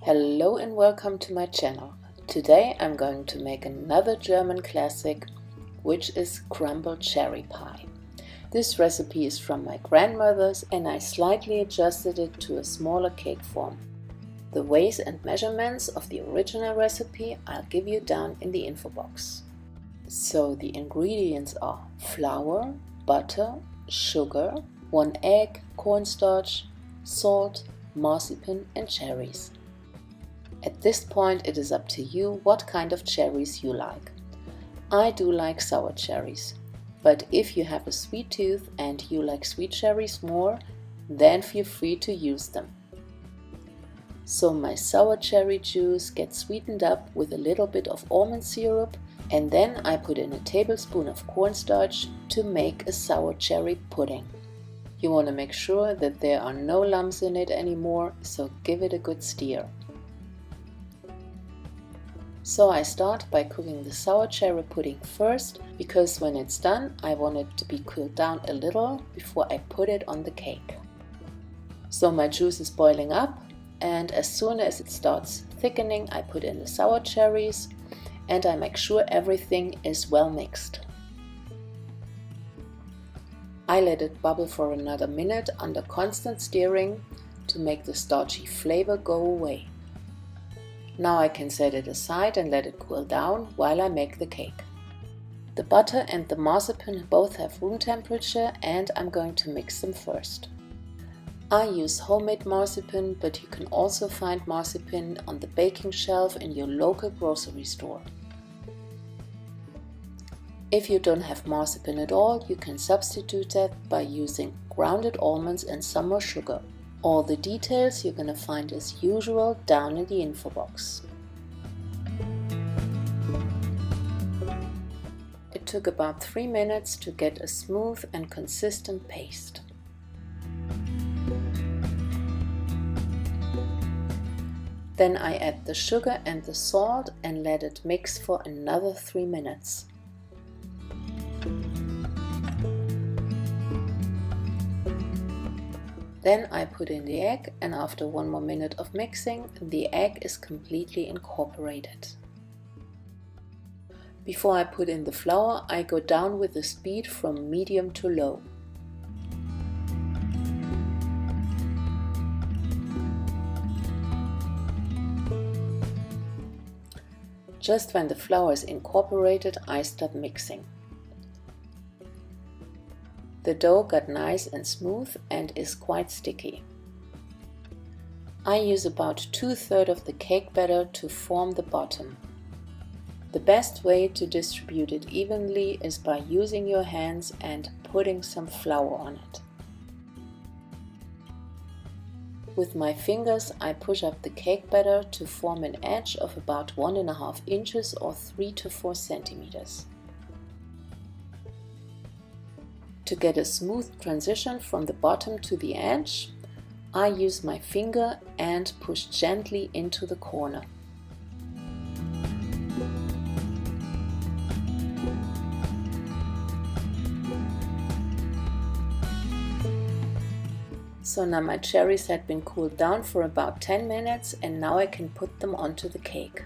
Hello and welcome to my channel. Today I'm going to make another German classic, which is crumbled cherry pie. This recipe is from my grandmother's and I slightly adjusted it to a smaller cake form. The weights and measurements of the original recipe I'll give you down in the info box. So the ingredients are flour, butter, sugar, 1 egg, cornstarch, salt, marzipan and cherries. At this point it is up to you what kind of cherries you like. I do like sour cherries, but if you have a sweet tooth and you like sweet cherries more, then feel free to use them. So my sour cherry juice gets sweetened up with a little bit of almond syrup, and then I put in a tablespoon of cornstarch to make a sour cherry pudding. You want to make sure that there are no lumps in it anymore, so give it a good stir. So I start by cooking the sour cherry pudding first, because when it's done I want it to be cooled down a little before I put it on the cake. So my juice is boiling up, and as soon as it starts thickening I put in the sour cherries and I make sure everything is well mixed. I let it bubble for another minute under constant stirring to make the starchy flavor go away. Now I can set it aside and let it cool down while I make the cake. The butter and the marzipan both have room temperature and I'm going to mix them first. I use homemade marzipan, but you can also find marzipan on the baking shelf in your local grocery store. If you don't have marzipan at all, you can substitute that by using grounded almonds and some more sugar. All the details you're going to find as usual down in the info box. It took about 3 minutes to get a smooth and consistent paste. Then I add the sugar and the salt and let it mix for another 3 minutes. Then I put in the egg, and after 1 more minute of mixing, the egg is completely incorporated. Before I put in the flour, I go down with the speed from medium to low. Just when the flour is incorporated, I stop mixing. The dough got nice and smooth and is quite sticky. I use about 2/3 of the cake batter to form the bottom. The best way to distribute it evenly is by using your hands and putting some flour on it. With my fingers I push up the cake batter to form an edge of about 1.5 inches or 3 to 4 centimeters. To get a smooth transition from the bottom to the edge, I use my finger and push gently into the corner. So now my cherries had been cooled down for about 10 minutes and now I can put them onto the cake.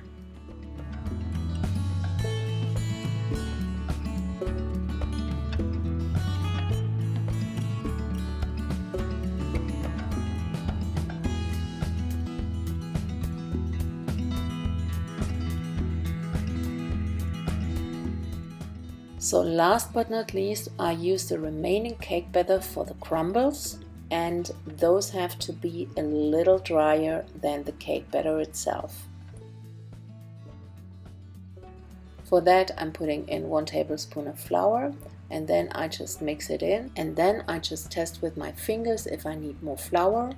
So last but not least, I use the remaining cake batter for the crumbles, and those have to be a little drier than the cake batter itself. For that I'm putting in 1 tablespoon of flour and then I just mix it in, and then I just test with my fingers if I need more flour,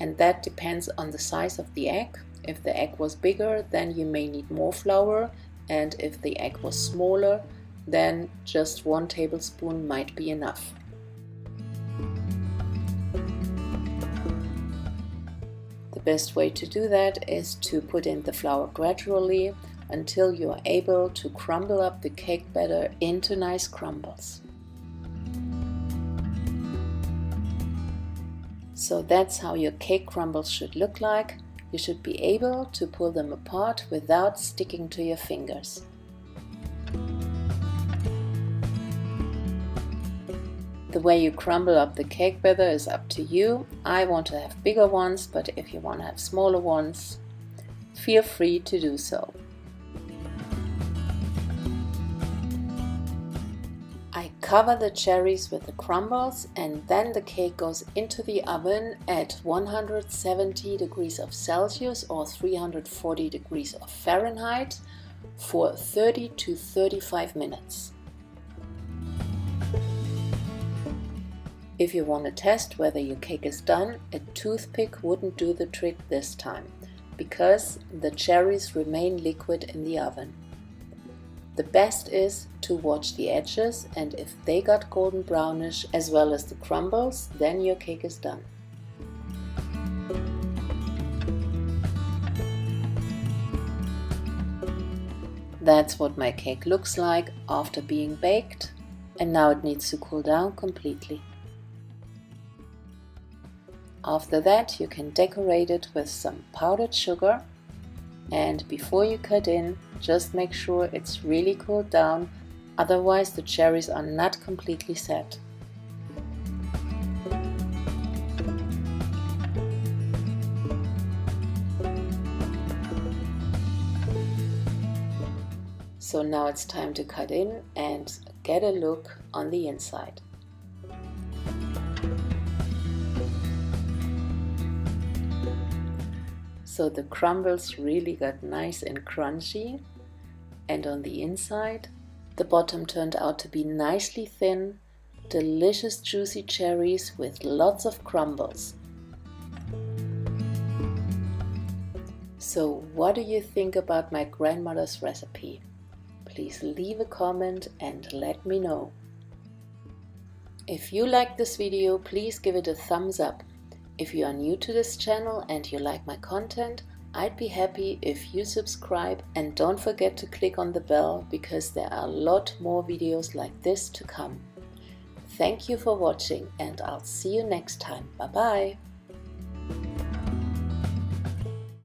and that depends on the size of the egg. If the egg was bigger, then you may need more flour, and if the egg was smaller, then just 1 tablespoon might be enough. The best way to do that is to put in the flour gradually until you are able to crumble up the cake batter into nice crumbles. So that's how your cake crumbles should look like. You should be able to pull them apart without sticking to your fingers. The way you crumble up the cake batter is up to you. I want to have bigger ones, but if you want to have smaller ones, feel free to do so. I cover the cherries with the crumbles, and then the cake goes into the oven at 170 degrees of Celsius or 340 degrees of Fahrenheit for 30 to 35 minutes. If you want to test whether your cake is done, a toothpick wouldn't do the trick this time, because the cherries remain liquid in the oven. The best is to watch the edges, and if they got golden brownish as well as the crumbles, then your cake is done. That's what my cake looks like after being baked, and now it needs to cool down completely. After that, you can decorate it with some powdered sugar, and before you cut in, just make sure it's really cooled down, otherwise the cherries are not completely set. So now it's time to cut in and get a look on the inside. So the crumbles really got nice and crunchy, and on the inside the bottom turned out to be nicely thin, delicious juicy cherries with lots of crumbles. So what do you think about my grandmother's recipe? Please leave a comment and let me know. If you like this video, please give it a thumbs up. If you are new to this channel and you like my content, I'd be happy if you subscribe, and don't forget to click on the bell because there are a lot more videos like this to come. Thank you for watching, and I'll see you next time. Bye bye!